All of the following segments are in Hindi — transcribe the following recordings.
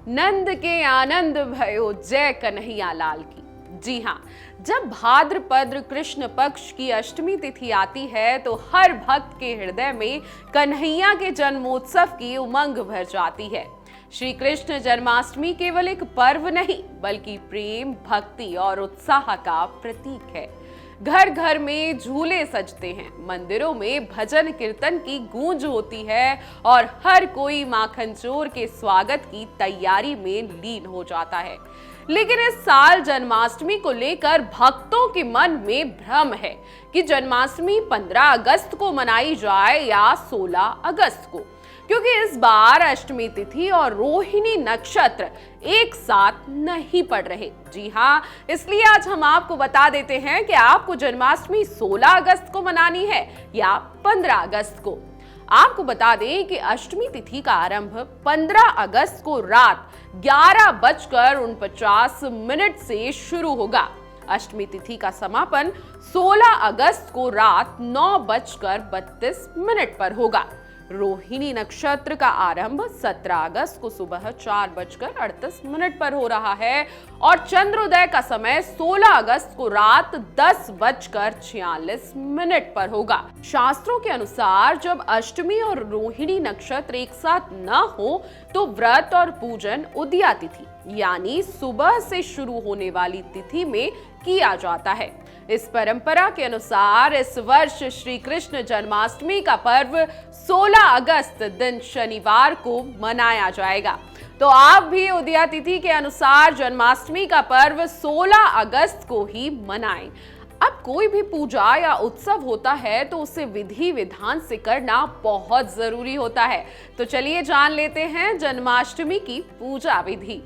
नंद के आनंद भयो जय कन्हैया लाल की। जी हाँ, जब भाद्रपद कृष्ण पक्ष की अष्टमी तिथि आती है तो हर भक्त के हृदय में कन्हैया के जन्मोत्सव की उमंग भर जाती है। श्री कृष्ण जन्माष्टमी केवल एक पर्व नहीं बल्कि प्रेम, भक्ति और उत्साह का प्रतीक है। घर घर में झूले सजते हैं, मंदिरों में भजन कीर्तन की गूंज होती है और हर कोई माखन चोर के स्वागत की तैयारी में लीन हो जाता है। लेकिन इस साल जन्माष्टमी को लेकर भक्तों के मन में भ्रम है कि जन्माष्टमी 15 अगस्त को मनाई जाए या 16 अगस्त को, क्योंकि इस बार अष्टमी तिथि और रोहिणी नक्षत्र एक साथ नहीं पड़ रहे। जी हाँ, इसलिए आज हम आपको बता देते हैं कि आपको जन्माष्टमी 16 अगस्त को मनानी है या 15 अगस्त को। आपको बता दें कि अष्टमी तिथि का आरंभ 15 अगस्त को रात 11:49 से शुरू होगा। अष्टमी तिथि का समापन 16 अगस्त को रात 9:32 पर होगा। रोहिणी नक्षत्र का आरंभ 17 अगस्त को सुबह 4:38 पर हो रहा है और चंद्रोदय का समय 16 अगस्त को रात 10:46 पर होगा। शास्त्रों के अनुसार जब अष्टमी और रोहिणी नक्षत्र एक साथ न हो तो व्रत और पूजन उदया तिथि यानी सुबह से शुरू होने वाली तिथि में किया जाता है। इस परंपरा के अनुसार इस वर्ष श्री कृष्ण जन्माष्टमी का पर्व 16 अगस्त दिन शनिवार को मनाया जाएगा। तो आप भी उदया तिथि के अनुसार जन्माष्टमी का पर्व 16 अगस्त को ही मनाएं। अब कोई भी पूजा या उत्सव होता है तो उसे विधि विधान से करना बहुत जरूरी होता है। तो चलिए जान लेते हैं जन्माष्टमी की पूजा विधि।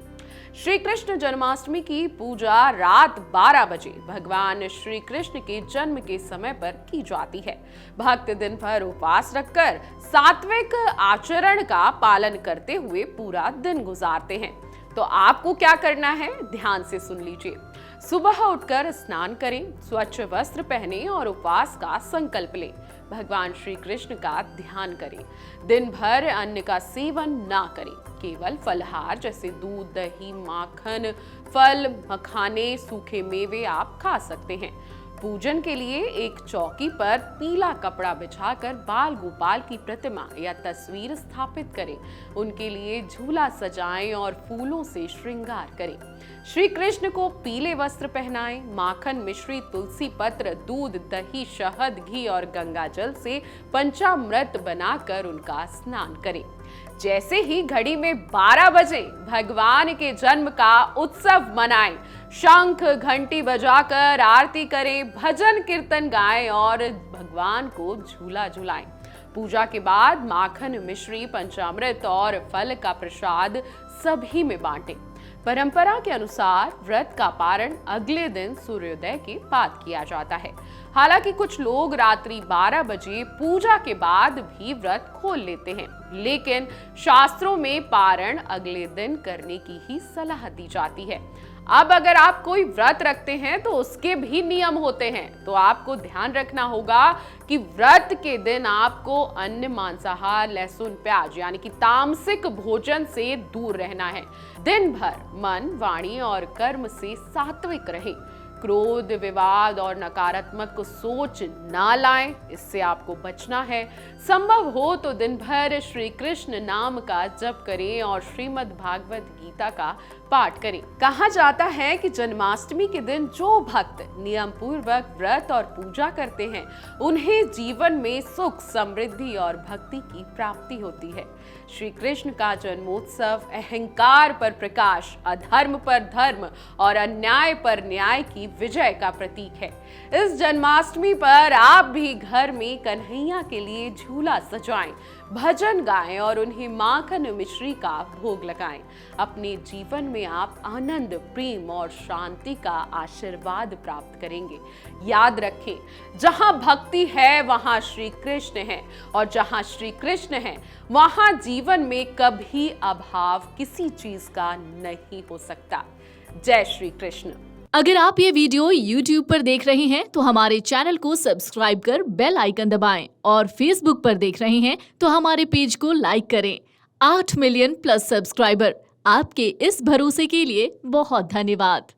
श्री कृष्ण जन्माष्टमी की पूजा रात 12 बजे भगवान श्री कृष्ण के जन्म के समय पर की जाती है। भक्त दिन भर उपवास रखकर सात्विक आचरण का पालन करते हुए पूरा दिन गुजारते हैं। तो आपको क्या करना है, ध्यान से सुन लीजिए। सुबह उठकर स्नान करें, स्वच्छ वस्त्र पहनें और उपवास का संकल्प लें। भगवान श्री कृष्ण का ध्यान करें। दिन भर अन्न का सेवन ना करें, केवल फलहार जैसे दूध, दही, माखन, फल, मखाने, सूखे मेवे आप खा सकते हैं। पूजन के लिए एक चौकी पर पीला कपड़ा बिछाकर बाल गोपाल की प्रतिमा या तस्वीर स्थापित करें। उनके लिए झूला सजाएं और फूलों से श्रृंगार करें। श्री कृष्ण को पीले वस्त्र पहनाएं। माखन मिश्रित तुलसी पत्र, दूध, दही, शहद, घी और गंगा जल से पंचामृत बनाकर उनका स्नान करें। जैसे ही घड़ी में 12 बजे भगवान के जन्म का उत्सव मनाएं। शंख घंटी बजाकर आरती करें, भजन कीर्तन गाएं और भगवान को झूला झुलाएं। पूजा के बाद माखन, मिश्री, पंचामृत और फल का प्रसाद सभी में बांटें। परंपरा के अनुसार व्रत का पारण अगले दिन सूर्योदय के बाद किया जाता है। हालांकि कुछ लोग रात्रि 12 बजे पूजा के बाद भी व्रत खोल लेते हैं, लेकिन शास्त्रों में पारण अगले दिन करने की ही सलाह दी जाती है। अब अगर आप कोई व्रत रखते हैं तो उसके भी नियम होते हैं। तो आपको ध्यान रखना होगा कि व्रत के दिन आपको अन्न, मांसाहार, लहसुन, प्याज यानी कि तामसिक भोजन से दूर रहना है। दिन भर मन, वाणी और कर्म से सात्विक रहे। क्रोध, विवाद और नकारात्मक सोच ना लाएं, इससे आपको बचना है। संभव हो तो दिन भर श्री कृष्ण नाम का जप करें और श्रीमद् भागवत गीता का पाठ करें। कहा जाता है कि जन्माष्टमी के दिन जो भक्त नियम पूर्वक व्रत और पूजा करते हैं उन्हें जीवन में सुख, समृद्धि और भक्ति की प्राप्ति होती है। श्री कृष्ण का जन्मोत्सव अहंकार पर प्रकाश, अधर्म पर धर्म और अन्याय पर न्याय की विजय का प्रतीक है। इस जन्माष्टमी पर आप भी घर में कन्हैया के लिए झूला सजाएं, भजन गाएं और उन्हें माखन मिश्री का भोग लगाएं। अपने जीवन में आप आनंद, प्रेम और शांति का आशीर्वाद प्राप्त करेंगे। याद रखें, जहां भक्ति है वहां श्री कृष्ण है और जहां श्री कृष्ण है वहां जीवन में कभी अभाव किसी चीज का नहीं हो सकता। जय श्री कृष्ण। अगर आप ये वीडियो YouTube पर देख रहे हैं तो हमारे चैनल को सब्सक्राइब कर बेल आइकन दबाएं और Facebook पर देख रहे हैं तो हमारे पेज को लाइक करें। 8 मिलियन प्लस सब्सक्राइबर, आपके इस भरोसे के लिए बहुत धन्यवाद।